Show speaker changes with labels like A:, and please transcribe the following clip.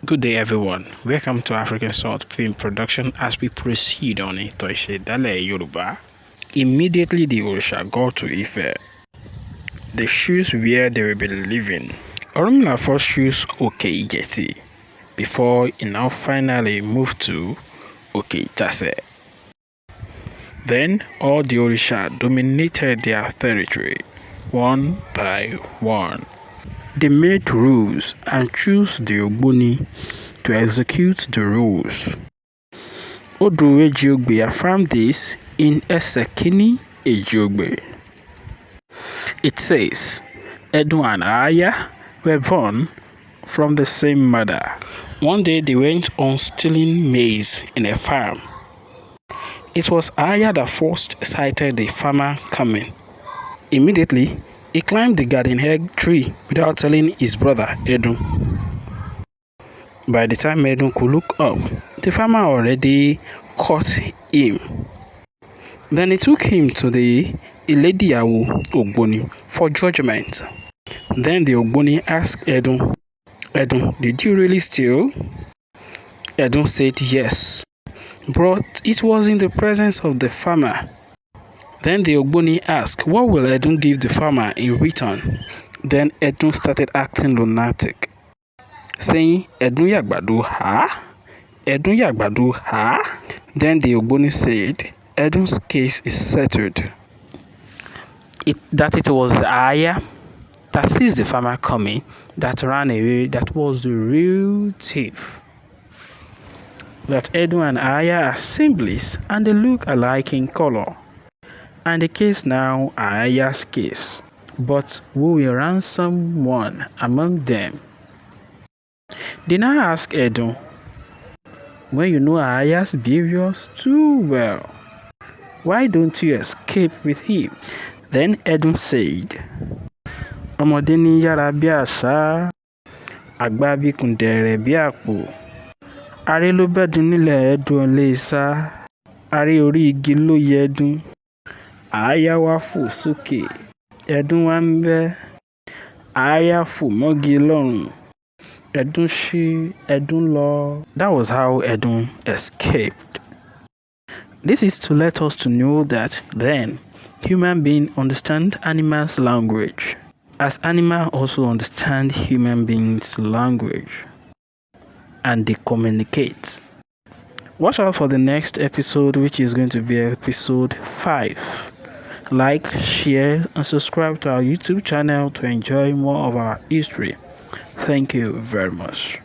A: Good day, everyone. Welcome to African Salt Film Production as we proceed on Ìtàn Ìsèndálè Yoruba. Immediately the Orisha got to Ife. They choose where they will be living. Orunmila first chose Oke-Igeti before he now finally moved to Oke-Itase. Then all the Orisha dominated their territory one by one. They made rules and chose the Ogboni to execute the rules. Odu Ejiogbe affirmed this in Esekini Ejiogbe. It says, Edun and Aya were born from the same mother. One day they went on stealing maize in a farm. It was Aya that first sighted the farmer coming. Immediately, he climbed the garden egg tree without telling his brother Edun. By the time Edun could look up, the farmer already caught him. Then he took him to the Ilediyawo Ogboni for judgment. Then the Ogboni asked Edun, did you really steal? Edun said yes, but it was in the presence of the farmer. Then the Ogboni asked, what will Edun give the farmer in return? Then Edun started acting lunatic, saying, Edun Yagbado, ha? Edun Yagbado, ha? Then the Ogboni said, Edun's case is settled. That it was Aya that sees the farmer coming, that ran away, that was the real thief. That Edun and Aya are siblings and they look alike in color. And the case now Aya's case, but who will ransom one among them? They now ask Edun, when you know Aya's behaviors too well, why don't you escape with him? Then Edun said, ọmọdé ní yára bí àṣá, àgbà bí kùndẹ̀rẹ̀ bí àpò, aré ló bẹ́dùn nílẹ̀ Ẹdun lè sá, aré orí igi ló yẹ Ẹdun. Aya wá fò sókè, Ẹdun wá ń bẹ́, Aya fò mọ́gi lọ́rùn, Ẹdun ṣí, Ẹdun lọ. That was how Edun escaped. This is to let us to know that then human beings understand animals' language, as animals also understand human beings' language, and they communicate. Watch out for the next episode, which is going to be episode 5. Like, share, and subscribe to our YouTube channel to enjoy more of our history. Thank you very much.